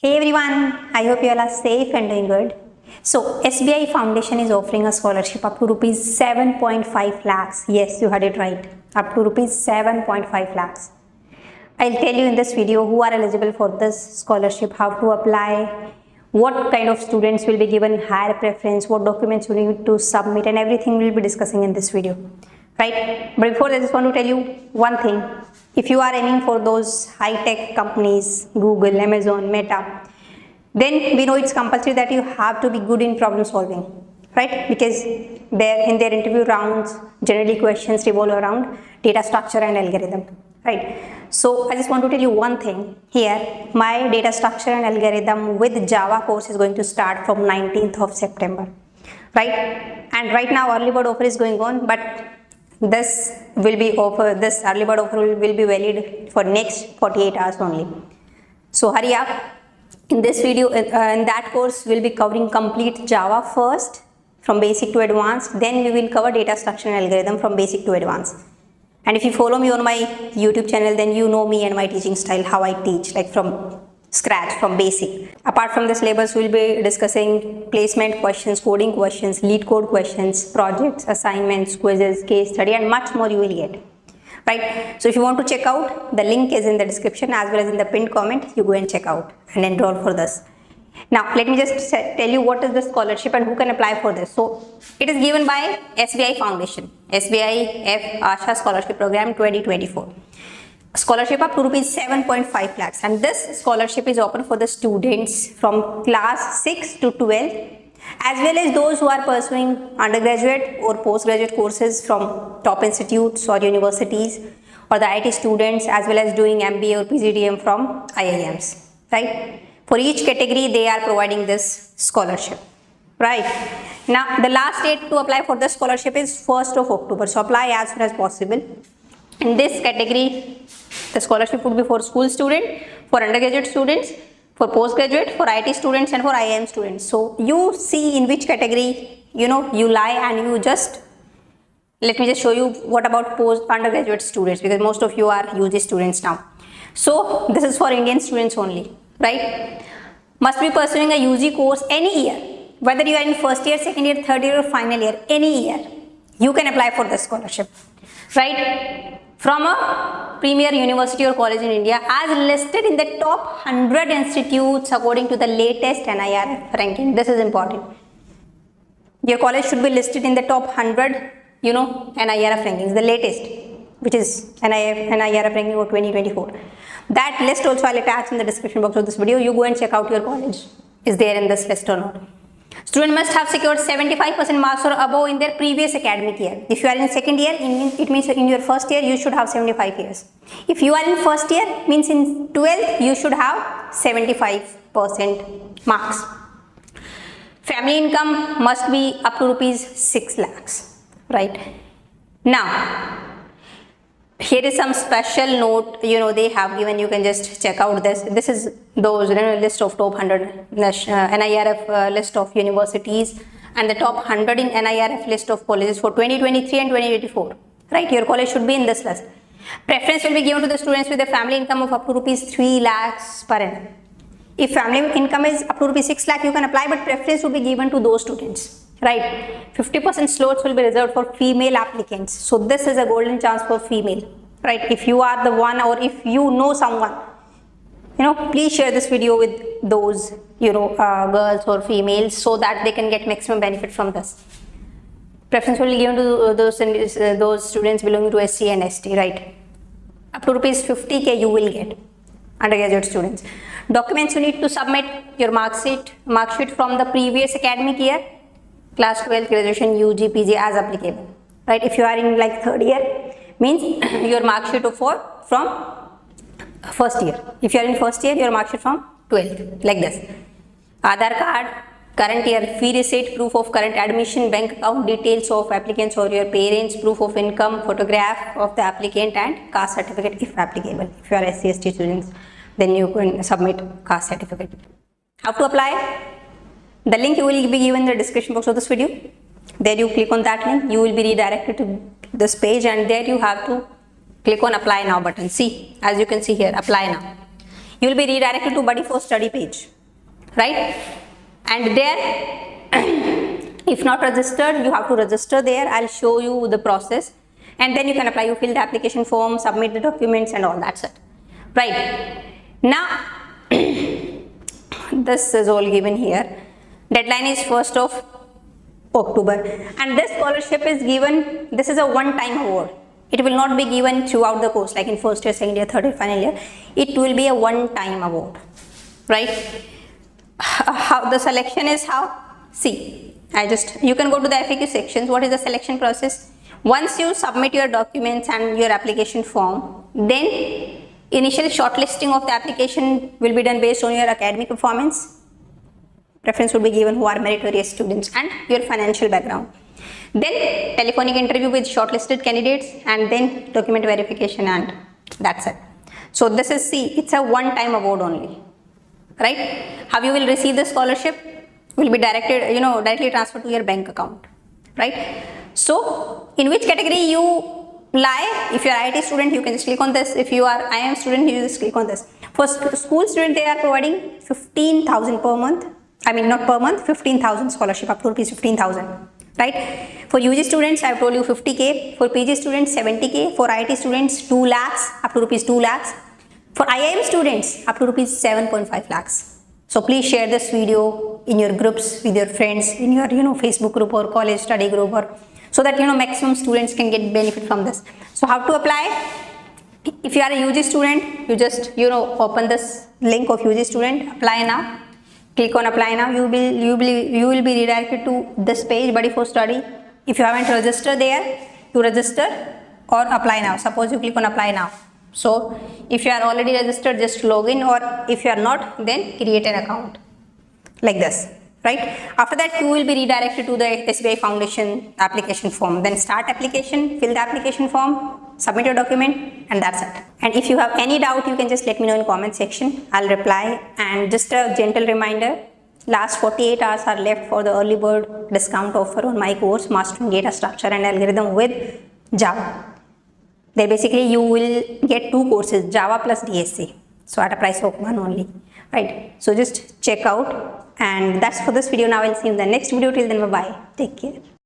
Hey everyone, I hope you all are safe and doing good. So SBI Foundation is offering a scholarship up to rupees 7.5 lakhs. Yes, you heard it right. Up to rupees 7.5 lakhs. I'll tell you in this video who are eligible for this scholarship, how to apply, what kind of students will be given higher preference, what documents you need to submit, and everything we'll be discussing in this video. Right? But before I just want to tell you one thing. If you are aiming for those high-tech companies, Google, Amazon, Meta, then we know it's compulsory that you have to be good in problem solving, right? Because in their interview rounds, generally questions revolve around data structure and algorithm, right? So I just want to tell you one thing here. My data structure and algorithm with Java course is going to start from 19th of September, right? And right now early bird offer is going on, but this early bird offer will be valid for next 48 hours only. So hurry up. In this video, in that course, we'll be covering complete Java first from basic to advanced. Then we will cover data structure and algorithm from basic to advanced. And if you follow me on my YouTube channel, then you know me and my teaching style, how I teach, like from scratch, from basic. Apart from the syllabus, we'll be discussing placement questions, coding questions, lead code questions, projects, assignments, quizzes, case study, and much more you will get. Right? So if you want to check out, the link is in the description as well as in the pinned comment. You go and check out and enroll for this. Now, let me just tell you what is the scholarship and who can apply for this. So, it is given by SBI Foundation, SBI F Asha Scholarship Program 2024. Scholarship up to rupees 7.5 lakhs, and this scholarship is open for the students from class 6 to 12, as well as those who are pursuing undergraduate or postgraduate courses from top institutes or universities, or the IT students as well as doing MBA or PGDM from IIMs, right? For each category, they are providing this scholarship, right? Now, the last date to apply for the scholarship is 1st of October, so apply as soon as possible. In this category, the scholarship would be for school student, for undergraduate students, for postgraduate, for IT students, and for IIM students. So you see in which category you lie, and you just let me just show you what about undergraduate students, because most of you are UG students now. So this is for Indian students only, right? Must be pursuing a UG course any year, whether you are in first year, second year, third year, or final year, any year you can apply for this scholarship, right? From a premier university or college in India as listed in the top 100 institutes according to the latest NIRF ranking. This is important. Your college should be listed in the top 100, NIRF rankings, the latest, which is NIRF ranking for 2024. That list also I'll attach in the description box of this video. You go and check out your college. Is there in this list or not? Student must have secured 75% marks or above in their previous academic year. If you are in second year, it means in your first year, you should have 75 years. If you are in first year, means in 12th, you should have 75% marks. Family income must be up to rupees 6 lakhs, right? Now, here is some special note, they have given, you can just check out this. This is those list of top 100 NIRF list of universities and the top 100 in NIRF list of colleges for 2023 and 2024, right? Your college should be in this list. Preference will be given to the students with a family income of up to rupees 3 lakhs per annum. If family income is up to rupees 6 lakh, you can apply, but preference will be given to those students, right? 50% slots will be reserved for female applicants. So this is a golden chance for female, right? If you are the one, or if you know someone, please share this video with those, girls or females, so that they can get maximum benefit from this. Preference will be given to those students belonging to SC and ST, right? Up to rupees 50K you will get, undergraduate students. Documents you need to submit: your mark sheet from the previous academic year, class 12, graduation, UG, PG as applicable, right? If you are in like third year, means your mark sheet from first year. If you are in first year, your mark sheet from 12th, like this. Aadhaar card, current year fee receipt, proof of current admission, bank account details of applicants or your parents, proof of income, photograph of the applicant, and caste certificate if applicable. If you are SC, ST students, then you can submit caste certificate. How to apply? The link will be given in the description box of this video. There you click on that link, you will be redirected to this page, and there you have to click on apply now button. See, as you can see here, apply now. you will be redirected to Buddy for Study page, right? And there, if not registered, you have to register there. I'll show you the process, and then you can apply. You fill the application form, submit the documents, and all. That's it, right? Now, this is all given here. Deadline is 1st of October, and this scholarship is given. This is a one-time award. It will not be given throughout the course, like in first year, second year, third year, final year. It will be a one-time award, right? How the selection is how? See, you can go to the FAQ sections. What is the selection process? Once you submit your documents and your application form, then initial shortlisting of the application will be done based on your academic performance. Preference will be given who are meritorious students and your financial background. Then telephonic interview with shortlisted candidates, and then document verification, and that's it. So this is, see, it's a one-time award only, right? How you will receive the scholarship will be directed, directly transferred to your bank account, right? So in which category you lie? If you are IT student, you can just click on this. If you are IIM student, you just click on this. For school student, they are providing 15,000 per month. I mean, not per month, 15,000 scholarship, up to rupees 15,000. Right? For UG students, I have told you 50k. For PG students, 70k. For IT students, 2 lakhs, up to rupees 2 lakhs. For IIM students, up to rupees 7.5 lakhs. So please share this video in your groups with your friends, in your Facebook group or college study group, or so that maximum students can get benefit from this. So how to apply? If you are a UG student, you just open this link of UG student, apply now. Click on apply now. You will be redirected to this page, Buddy for Study. If you haven't registered there, you register or apply now. Suppose you click on apply now. So if you are already registered, just log in, or if you are not, then create an account like this, right? After that, you will be redirected to the SBI Foundation application form. Then start application, fill the application form, submit your document, and that's it. And if you have any doubt, you can just let me know in comment section. I'll reply. And just a gentle reminder, last 48 hours are left for the early bird discount offer on my course, Mastering Data Structure and Algorithm with Java. There basically you will get 2 courses, Java plus DSA. So at a price of 1 only, right? So just check out. And that's for this video. Now I'll see you in the next video. Till then, bye-bye. Take care.